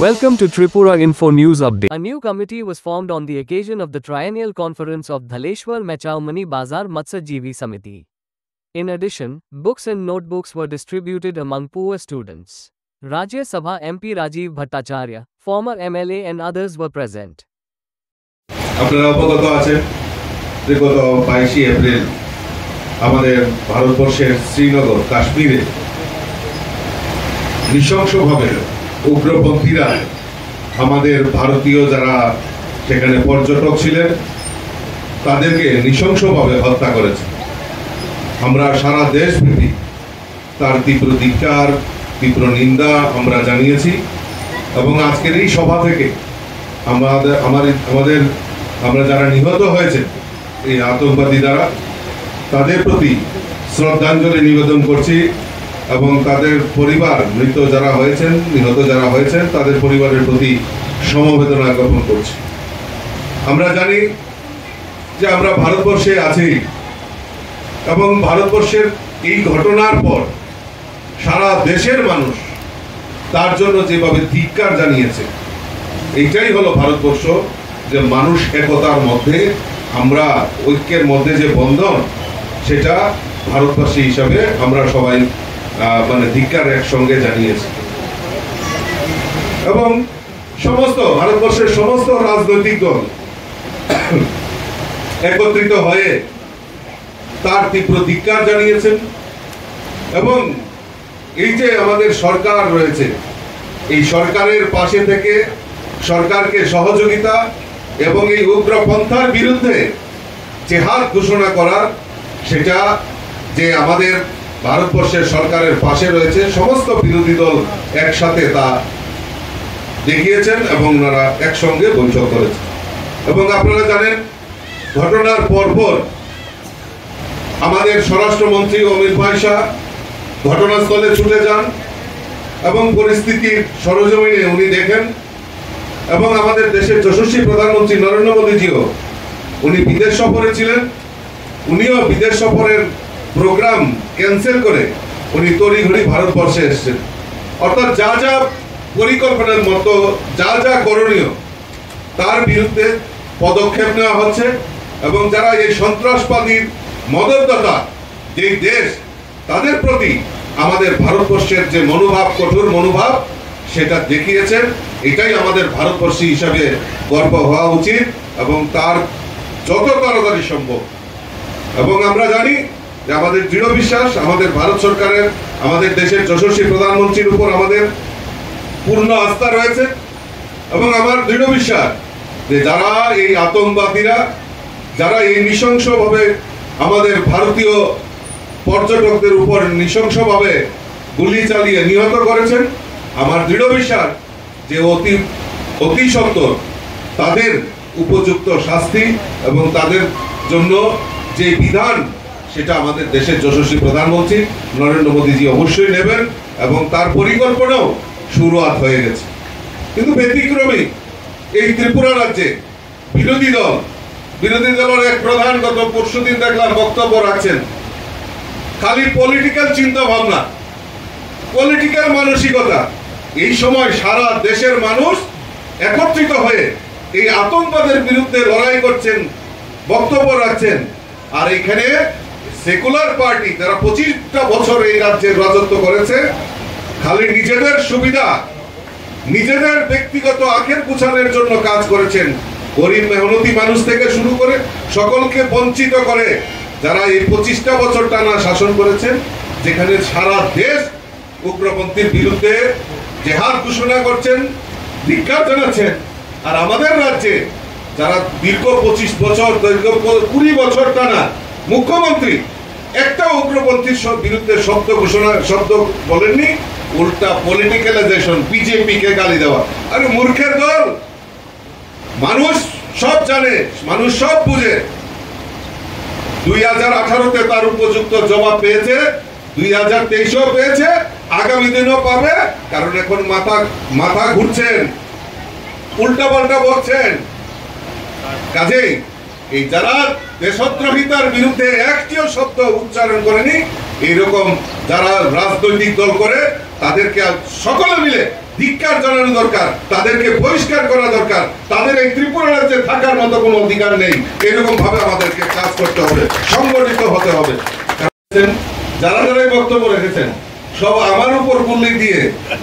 Welcome to Tripura Info News Update. A new committee was formed on the occasion of the triennial conference of Dhaleshwar Mechaumani Bazar Matsyajeevi Samiti. In addition, books and notebooks were distributed among poor students. Rajya Sabha MP Rajiv Bhattacharya, former MLA and others were present. আপনারা অবগত আছেন যে গত 22 April আমাদের ভারতবর্ষের শ্রীনগর কাশ্মীরে নৃশংসভাবে উগ্রপন্থীরা আমাদের ভারতীয় যারা সেখানে পর্যটক ছিলেন তাদেরকে নৃশংসভাবে হত্যা করেছে। আমরা সারা দেশব্যাপী তার তীব্র ধিক্কার তীব্র নিন্দা আমরা জানিয়েছি এবং আজকের এই সভা থেকে আমরা যারা নিহত হয়েছে এই আতঙ্কবাদী দ্বারা তাদের প্রতি শ্রদ্ধাঞ্জলি নিবেদন করছি এবং তাদের পরিবার মৃত যারা হয়েছেন নিহত যারা হয়েছেন তাদের পরিবারের প্রতি সমবেদনা জ্ঞাপন করছি। আমরা জানি যে আমরা ভারতবর্ষে আছি এবং ভারতবর্ষের এই ঘটনার পর সারা দেশের মানুষ তার জন্য যেভাবে ধিক্কার জানিয়েছে এইটাই হলো ভারতবর্ষ, যে মানুষ একতার মধ্যে আমরা ঐক্যের মধ্যে যে বন্ধন সেটা ভারতবাসী হিসাবে আমরা সবাই ধিক্কার একসঙ্গে জানিয়েছি এবং সমস্ত ভারতবর্ষের সমস্ত রাজনৈতিক দল একত্রিত হয়ে তার তীব্র ধিক্কার জানিয়েছেন এবং এই যে আমাদের সরকার রয়েছে এই সরকারের পাশে থেকে সরকারকে সহযোগিতা এবং এই উগ্রপন্থার বিরুদ্ধে জেহাদ ঘোষণা করার সেটা যে আমাদের ভারতবর্ষের সরকারের পাশে রয়েছে সমস্ত বিরোধী দল একসাথে তা দেখিয়েছেন এবং ওনারা একসঙ্গে বৈঠক করেছেন এবং আপনারা জানেন ঘটনার পরপর আমাদের স্বরাষ্ট্রমন্ত্রী অমিত ভাই শাহ ঘটনাস্থলে ছুটে যান এবং পরিস্থিতির সরজমিনে উনি দেখেন এবং আমাদের দেশের যশস্বী প্রধানমন্ত্রী নরেন্দ্র মোদীজিও উনি বিদেশ সফরে ছিলেন, উনিও বিদেশ সফরের প্রোগ্রাম ক্যান্সেল করে উনি তড়িঘড়ি ভারতবর্ষে এসেছেন। অর্থাৎ যা যা পরিকল্পনার মতো যা যা করণীয় তার বিরুদ্ধে পদক্ষেপ নেওয়া হচ্ছে এবং যারা এই সন্ত্রাসবাদীর মদতদাতা যে দেশ তাদের প্রতি আমাদের ভারতবর্ষের যে মনোভাব কঠোর মনোভাব সেটা দেখিয়েছেন। এটাই আমাদের ভারতবর্ষী হিসাবে গর্ব হওয়া উচিত এবং তার যত তাড়াতাড়ি সম্ভব এবং আমরা জানি যে আমাদের দৃঢ় বিশ্বাস আমাদের ভারত সরকারের আমাদের দেশের যশস্বী প্রধানমন্ত্রীর উপর আমাদের পূর্ণ আস্থা রয়েছে এবং আমার দৃঢ় বিশ্বাস যে যারা এই আতঙ্কবাদীরা যারা এই নৃশংসভাবে আমাদের ভারতীয় পর্যটকদের উপর নৃশংসভাবে গুলি চালিয়ে নিহত করেছেন, আমার দৃঢ় বিশ্বাস যে অতি সত্বর তাদের উপযুক্ত শাস্তি এবং তাদের জন্য যে বিধান সেটা আমাদের দেশের যশস্বী প্রধানমন্ত্রী নরেন্দ্র মোদীজি অবশ্যই নেবেন এবং তার পরিকল্পনাও শুরুয়াত হয়ে গেছে। কিন্তু ব্যতিক্রমী এই ত্রিপুরা রাজ্যে বিরোধী দলের এক প্রধান গত পরশুদিন দেখলাম বক্তব্য রাখছেন খালি পলিটিক্যাল চিন্তা ভাবনা পলিটিক্যাল মানসিকতা। এই সময় সারা দেশের মানুষ একত্রিত হয়ে এই আতঙ্কবাদের বিরুদ্ধে লড়াই করছেন বক্তব্য রাখছেন আর এখানে সেকুলার পার্টি যারা 25টা বছর এই রাজ্যে রাজত্ব করেছে খালি নিজেদের সুবিধা নিজেদের ব্যক্তিগত আখের গুছানোর জন্য কাজ করেছেন। গরিব মেহনতি মানুষ থেকে শুরু করে সকলকে বঞ্চিত করে যারা এই 25টা বছর টানা শাসন করেছেন, যেখানে সারা দেশ উগ্রপন্থীর বিরুদ্ধে জেহাদ ঘোষণা করছেন ধিক্কার জানাচ্ছেন। আর আমাদের রাজ্যে যারা দীর্ঘ 25 বছর দীর্ঘ 20 বছর টানা মুখ্যমন্ত্রী একটা উগ্রপন্থীর বিরুদ্ধে শব্দ বলেননি, উল্টা পলিটিক্যালাইজেশন বিজেপি কে গালি দেওয়া। আরে মূর্খের দল, মানুষ সব জানে মানুষ সব বুঝে। 2018-তে তার উপযুক্ত জবাব পেয়েছে, 2023-ও পেয়েছে, আগামী দিনও পাবে, কারণ এখন মাথা ঘুরছেন উল্টা পাল্টা বলছেন। কাজেই এই যারা দেশদ্রোহিতার বিরুদ্ধে একটিও শব্দ উচ্চারণ করেনি এইরকম যারা রাজনৈতিক দল করে তাদেরকে সকলে মিলে ধিক্কার জানানো দরকার, তাদেরকে বহিষ্কার করা দরকার। তাদের এই ত্রিপুরা রাজ্যে থাকার মতো কোনো অধিকার নেই। এরকম ভাবে আমাদেরকে কাজ করতে হবে, সংগঠিত হতে হবে। যারা যারাই বক্তব্য রেখেছেন সব আমার উপর গুলি দিয়ে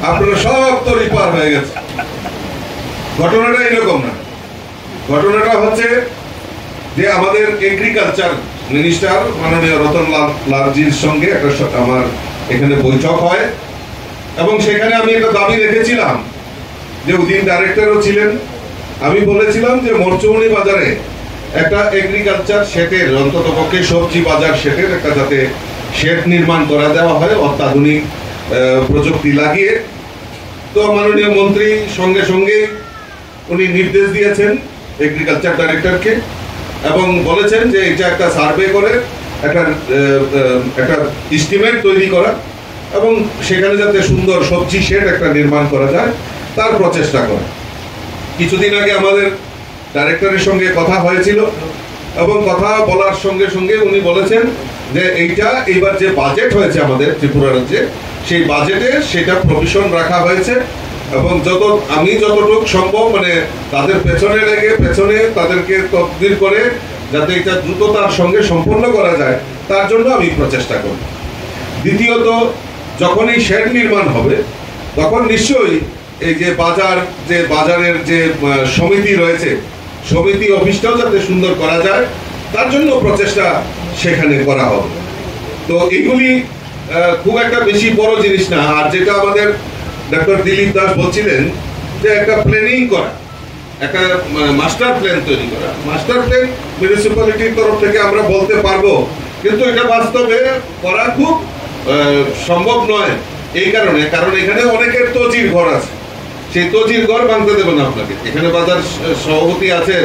আপনারা সব তো রিপার হয়ে গেছে। ঘটনাটা এরকম না, ঘটনাটা হচ্ছে যে আমাদের এগ্রিকালচার মিনিস্টার মাননীয় রতনলাল লালজির সঙ্গে আমার এখানে বৈঠক হয় এবং সেখানে আমি একটা দাবি রেখেছিলাম যে উদিন ডাইরেক্টরও ছিলেন। আমি বলেছিলাম যে মরচুমনি বাজারে একটা এগ্রিকালচার শেডের, অন্তত পক্ষে সবজি বাজার শেডের একটা যাতে শেড নির্মাণ করা দেওয়া হয় অত্যাধুনিক প্রযুক্তি লাগিয়ে। তো মাননীয় মন্ত্রী সঙ্গে সঙ্গে উনি নির্দেশ দিয়েছেন এগ্রিকালচার ডাইরেক্টরকে এবং বলেছেন যে এটা একটা সার্ভে করে একটা এস্টিমেট তৈরি করা এবং সেখানে যাতে সুন্দর সবজি শেড একটা নির্মাণ করা যায় তার প্রচেষ্টা করে। কিছুদিন আগে আমাদের ডাইরেক্টরের সঙ্গে কথা হয়েছিল এবং কথা বলার সঙ্গে সঙ্গে উনি বলেছেন যে এইটা এইবার যে বাজেট হয়েছে আমাদের ত্রিপুরা রাজ্যে, সেই বাজেটে সেটা প্রভিশন রাখা হয়েছে এবং আমি যতটুকু সম্ভব মানে তাদের পেছনে লেগে পেছনে তাদেরকে তদবির করে যাতে এটা দ্রুততার সঙ্গে সম্পন্ন করা যায় তার জন্য আমি প্রচেষ্টা করব। দ্বিতীয়ত, যখন এই শেড নির্মাণ হবে তখন নিশ্চয়ই এই যে বাজারের যে সমিতি রয়েছে, সমিতি অফিসটাও যাতে সুন্দর করা যায় তার জন্য প্রচেষ্টা সেখানে করা হবে। তো এইগুলি খুব একটা বেশি বড় জিনিস না। আর যেটা আমাদের ডক্টর দিলীপ দাস বলছিলেন যে একটা প্ল্যানিং করা, একটা মাস্টার প্ল্যান তৈরি করা। মাস্টার প্ল্যান মিউনিসিপ্যালিটির তরফ থেকে আমরা বলতে পারবো, কিন্তু এটা বাস্তবে করা খুব সম্ভব নয়। এই কারণ এখানে অনেকের তজির ঘর আছে, সেই তজির ঘর ভাঙতে দেবেন আপনাকে। এখানে বাজার সভাপতি আছেন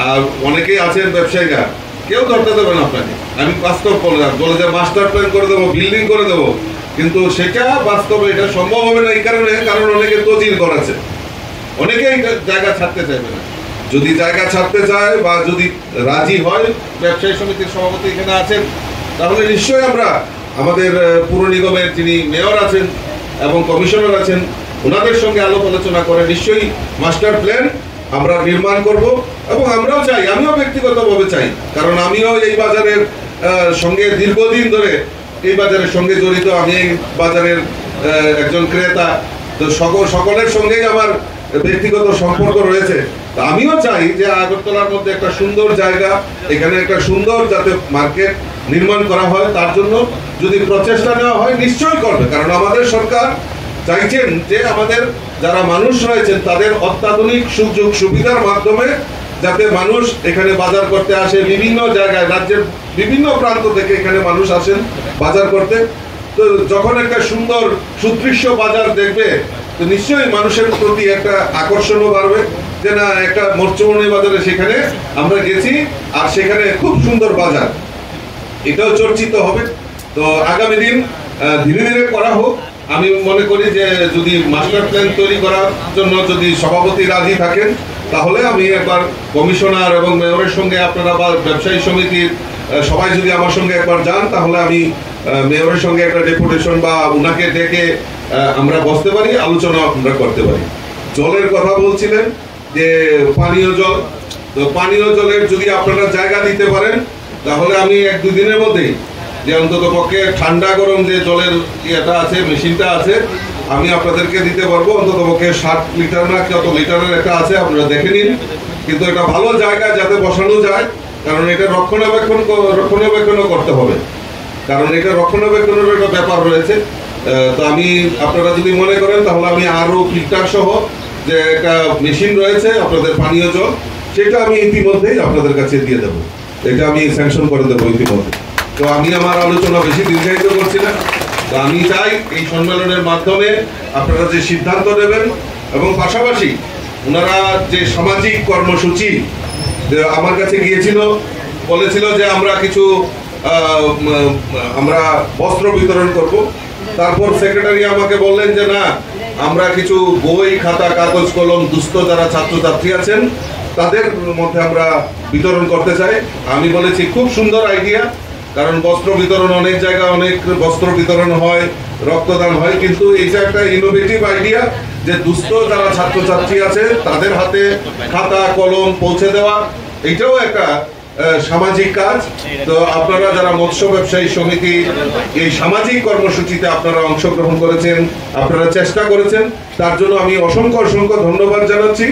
আর অনেকেই আছেন ব্যবসায়ীরা, কেউ ধরতে দেবেন আপনাকে। আমি বাস্তব বলে যে মাস্টার প্ল্যান করে দেবো, বিল্ডিং করে দেবো, কিন্তু সেটা বাস্তবে এটা সম্ভব হবে না। এই কারণ অনেকে তজির ঘর আছে, অনেকেই জায়গা ছাড়তে চাইবে না। যদি জায়গা ছাড়তে চায় বা যদি রাজি হয়, ব্যবসায়ী সমিতির সভাপতি এখানে আছেন, তাহলে নিশ্চয়ই আমরা আমাদের পুর নিগমের যিনি মেয়র আছেন এবং কমিশনার আছেন ওনাদের সঙ্গে আলাপ আলোচনা করে নিশ্চয়ই মাস্টার প্ল্যান আমরা নির্মাণ করব। এবং আমরাও চাই, আমিও ব্যক্তিগতভাবে চাই, কারণ আমিও এই বাজারের সঙ্গে দীর্ঘদিন ধরে এই বাজারের সঙ্গে জড়িত। আমি এই বাজারের একজন ক্রেতা, তো সকলের সঙ্গেই আমার ব্যক্তিগত সম্পর্ক রয়েছে। আমিও চাই যে আগরতলার মধ্যে একটা সুন্দর জায়গা, এখানে একটা সুন্দর যাতে মার্কেট নির্মাণ করা হয়, তার জন্য যদি প্রচেষ্টা নেওয়া হয় নিশ্চয়ই করবে। কারণ আমাদের সরকার চাইছেন যে আমাদের যারা মানুষ রয়েছেন তাদের অত্যাধুনিক সুযোগ সুবিধার মাধ্যমে যাতে মানুষ এখানে বাজার করতে আসে। বিভিন্ন জায়গায় রাজ্যের বিভিন্ন প্রান্ত থেকে এখানে মানুষ আসেন বাজার করতে। তো যখন একটা সুন্দর সুদৃশ্য বাজার দেখবে তো নিশ্চয়ই মানুষের প্রতি একটা আকর্ষণও বাড়বে যে না, একটা মরচুমনি বাজারে সেখানে আমরা গেছি আর সেখানে খুব সুন্দর বাজার, এটাও চর্চিত হবে। তো আগামী দিন ধীরে ধীরে করা হোক। আমি মনে করি যে যদি মাস্টার প্ল্যান তৈরি করার জন্য যদি সভাপতি রাজি থাকেন, তাহলে আমি একবার কমিশনার এবং মেয়রের সঙ্গে আপনারা বা ব্যবসায়ী সমিতির সবাই যদি আমার সঙ্গে একবার যান, তাহলে আমি মেয়রের সঙ্গে একটা ডেপুটেশন বা উনাকে ডেকে আমরা বসতে পারি, আলোচনা আমরা করতে পারি। জলের কথা বলছিলেন যে পানীয় জল, তো পানীয় জলের যদি আপনারা জায়গা দিতে পারেন তাহলে আমি 1-2 দিনের মধ্যেই যে অন্তত পক্ষে ঠান্ডা গরম যে জলের ইয়েটা আছে, মেশিনটা আছে, আমি আপনাদেরকে দিতে পারবো। অন্তত পক্ষে 60 লিটার না কত লিটারের একটা আছে, আপনারা দেখে নিন। কিন্তু এটা ভালো জায়গা যাতে বসানো যায়, কারণ এটা রক্ষণাবেক্ষণও করতে হবে, কারণ এটা রক্ষণাবেক্ষণের একটা ব্যাপার রয়েছে। তো আমি আপনারা যদি মনে করেন তাহলে আমি আরো ফিল্টার সহ যে একটা মেশিন রয়েছে আপনাদের পানীয় জল, সেটা আমি ইতিমধ্যেই আপনাদের কাছে দিয়ে দেবো, এটা আমি স্যাংশন করে দেবো ইতিমধ্যে। তো আমি আমার আলোচনা বেশি দীর্ঘায়িত করছি না। তো আমি চাই এই সম্মেলনের মাধ্যমে আপনারা যে সিদ্ধান্ত নেবেন এবং পাশাপাশি ওনারা যে সামাজিক কর্মসূচি আমার কাছে গিয়েছিল, বলেছিল যে আমরা কিছু আমরা বস্ত্র বিতরণ করব। তারপর সেক্রেটারি আমাকে বললেন যে না, আমরা কিছু বই খাতা কাগজ কলম দুস্থ যারা ছাত্রছাত্রী আছেন তাদের মধ্যে আমরা বিতরণ করতে চাই। আমি বলেছি খুব সুন্দর আইডিয়া, কারণ বস্ত্র বিতরণ অনেক জায়গায় অনেক বস্ত্র বিতরণ হয়, রক্তদান হয়, কিন্তু এইটা একটা ইনোভেটিভ আইডিয়া যে দুস্থ যারা ছাত্রছাত্রী আছে তাদের হাতে খাতা কলম পৌঁছে দেওয়া, এটাও একটা সামাজিক কাজ। তো আপনারা যারা মৎস্য ব্যবসায়ী সমিতি এই সামাজিক কর্মসূচিতে আপনারা অংশগ্রহণ করেছেন, আপনারা চেষ্টা করেছেন, তার জন্য আমি অসংখ্য ধন্যবাদ জানাচ্ছি।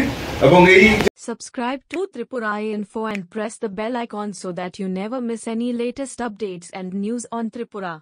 এবং এই Subscribe to Tripura Info and press the bell icon so that you never miss any latest updates and news on Tripura.